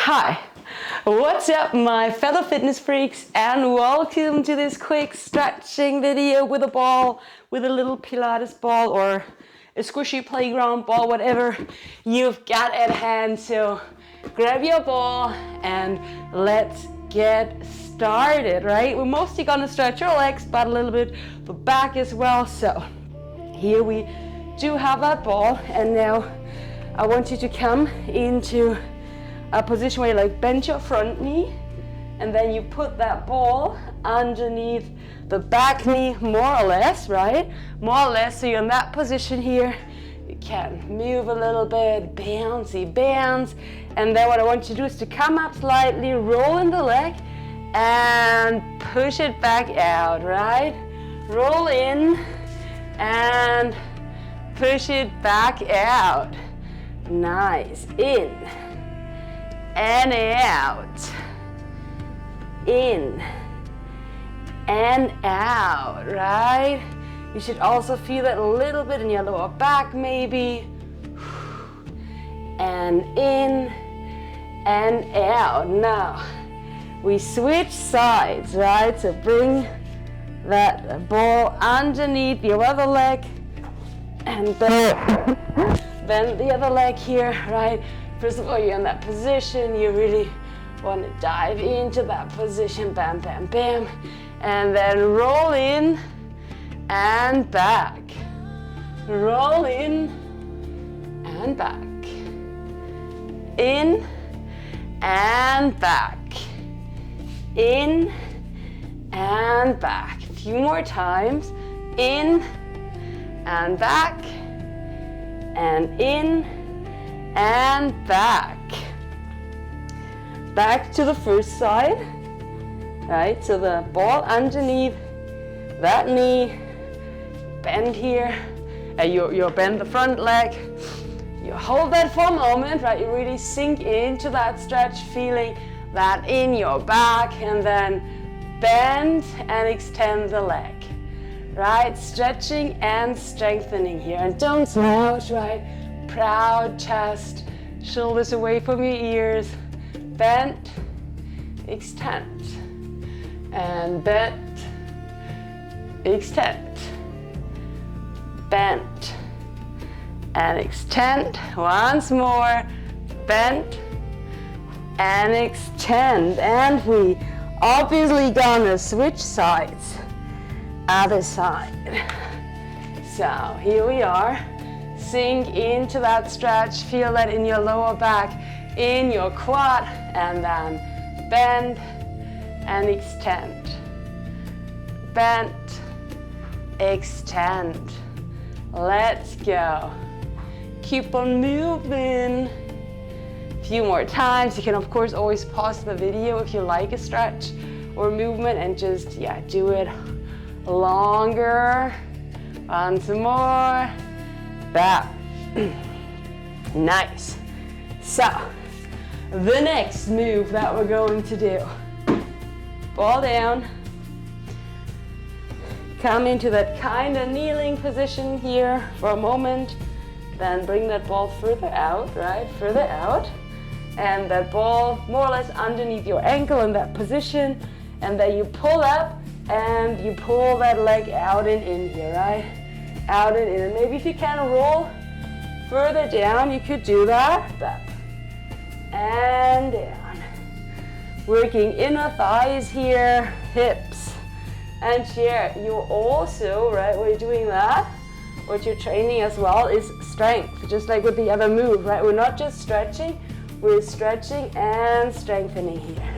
Hi, what's up my fellow fitness freaks, and welcome to this quick stretching video with a ball, with a little Pilates ball or a squishy playground ball, whatever you've got at hand. So grab your ball and let's get started, right? We're mostly gonna stretch our legs, but a little bit the back as well. So here we do have that ball, and now I want you to come into a position where you like bend your front knee, and then you put that ball underneath the back knee, more or less, right? More or less, so you're in that position here. You can move a little bit, bouncy bounce, and then what I want you to do is to come up slightly, roll in the leg, and push it back out, right? Roll in and push it back out. Nice. In and out, in and out, right? You should also feel that a little bit in your lower back maybe, and in and out. Now we switch sides, right? So bring that ball underneath your other leg, and then bend the other leg here, right? First of all, you're in that position, you really want to dive into that position, bam, bam, bam, and then roll in and back, roll in and back, in and back, in and back. A few more times, in and back, and in and back. Back to the first side, right? So the ball underneath that knee, bend here, you bend the front leg, you hold that for a moment, right? You really sink into that stretch, feeling that in your back, and then bend and extend the leg, right? Stretching and strengthening here, and don't slouch, right? Proud chest, shoulders away from your ears, bend, extend, and bend, extend, bend, and extend. Once more, bend and extend. And we obviously gonna switch sides, other side. So here we are. Sink into that stretch, feel that in your lower back, in your quad, and then bend and extend. Bend, extend. Let's go. Keep on moving. A few more times. You can of course always pause the video if you like a stretch or movement and just, do it longer. Once more. Back. Nice. So the next move that we're going to do, ball down, come into that kind of kneeling position here for a moment, then bring that ball further out, right? Further out, and that ball more or less underneath your ankle in that position, and then you pull up and you pull that leg out and in here, right? Out and in, and maybe if you can roll further down, you could do that. Up and down. Working inner thighs here, hips and chair. You also, right, when you're doing that, what you're training as well is strength, just like with the other move, right? We're not just stretching, we're stretching and strengthening here.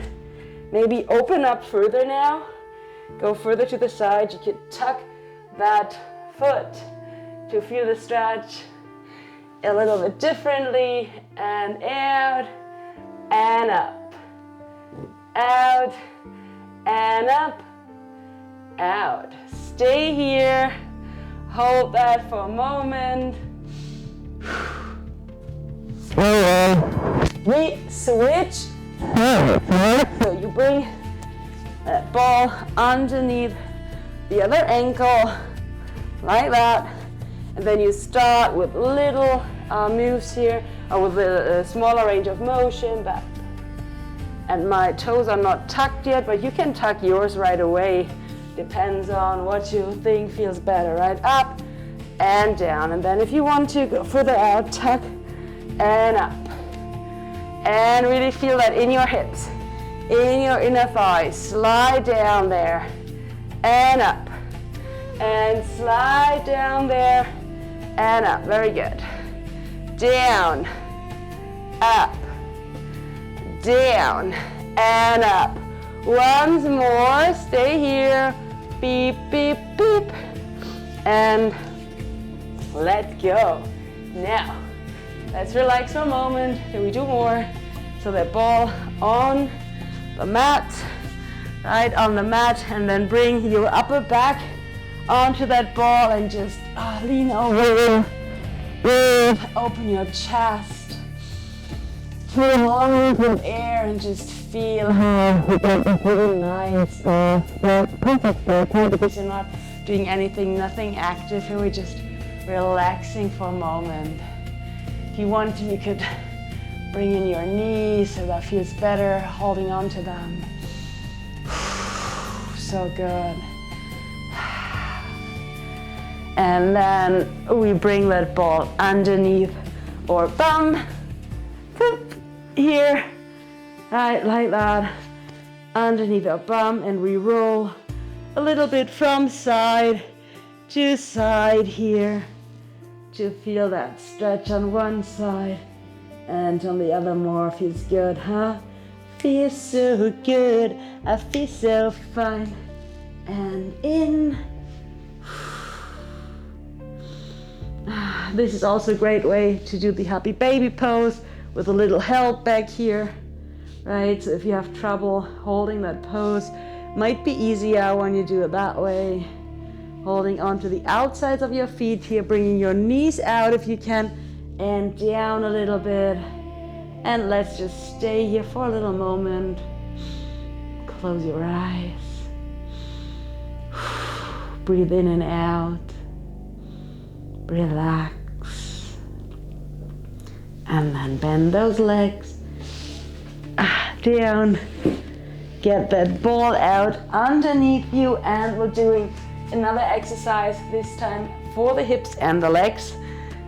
Maybe open up further now, go further to the side. You could tuck that foot to feel the stretch a little bit differently, and out and up, out and up, out. Stay here, hold that for a moment. We switch. So you bring that ball underneath the other ankle, like that, and then you start with little moves here, or with a smaller range of motion, back and my toes are not tucked yet, but you can tuck yours right away. Depends on what you think feels better, right? Up and down. And then if you want to go further out, tuck and up. And really feel that in your hips, in your inner thighs. Slide down there and up. And slide down there and up. Very good. Down, up, down, and up. Once more, stay here. Beep, beep, beep. And let go. Now, let's relax for a moment. Can we do more? So that ball on the mat, right on the mat, and then bring your upper back onto that ball and just lean over. Open your chest. Fill lungs with air and just feel how you get a really nice, perfect workout because you're not doing anything, nothing active here. We're just relaxing for a moment. If you want to, you could bring in your knees so that feels better, holding on to them. So good. And then we bring that ball underneath our bum. Here, right, like that, underneath our bum, and we roll a little bit from side to side here to feel that stretch on one side and on the other more. Feels good, huh? Feels so good, I feel so fine. And in. This is also a great way to do the happy baby pose with a little help back here, right? So if you have trouble holding that pose, might be easier when you do it that way. Holding onto the outsides of your feet here, bringing your knees out if you can, and down a little bit. And let's just stay here for a little moment. Close your eyes. Breathe in and out. Relax. And then bend those legs down. Get that ball out underneath you, and we're doing another exercise, this time for the hips and the legs.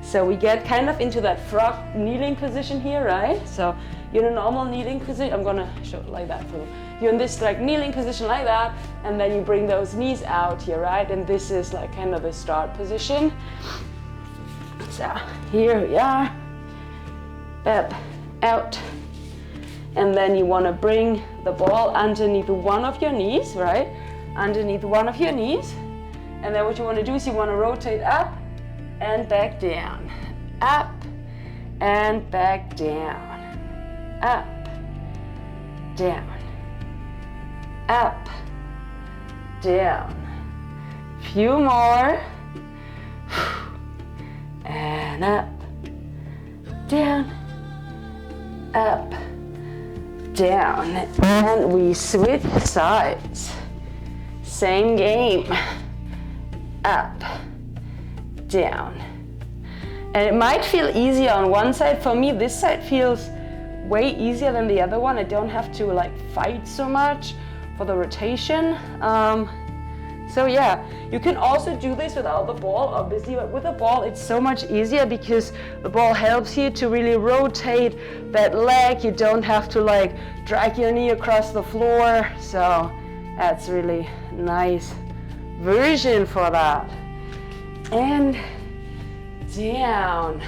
So we get kind of into that frog kneeling position here, right? So you're in a normal kneeling position. I'm gonna show it like that for you. You're in this like kneeling position like that, and then you bring those knees out here, right? And this is like kind of the start position. So here we are, up, out. And then you wanna bring the ball underneath one of your knees, right? Underneath one of your knees. And then what you wanna do is you wanna rotate up and back down. Up and back down. Up, down. Up, down. Few more. And up, down, up, down. And we switch sides. Same game. Up, down. And it might feel easier on one side. For me, this side feels way easier than the other one. I don't have to like fight so much for the rotation. So yeah, you can also do this without the ball, obviously, but with the ball it's so much easier because the ball helps you to really rotate that leg. You don't have to like drag your knee across the floor. So that's really nice version for that. And down.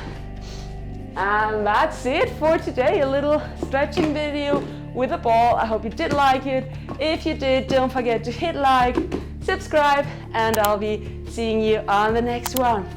And that's it for today, a little stretching video with a ball. I hope you did like it. If you did, don't forget to hit like, subscribe, and I'll be seeing you on the next one.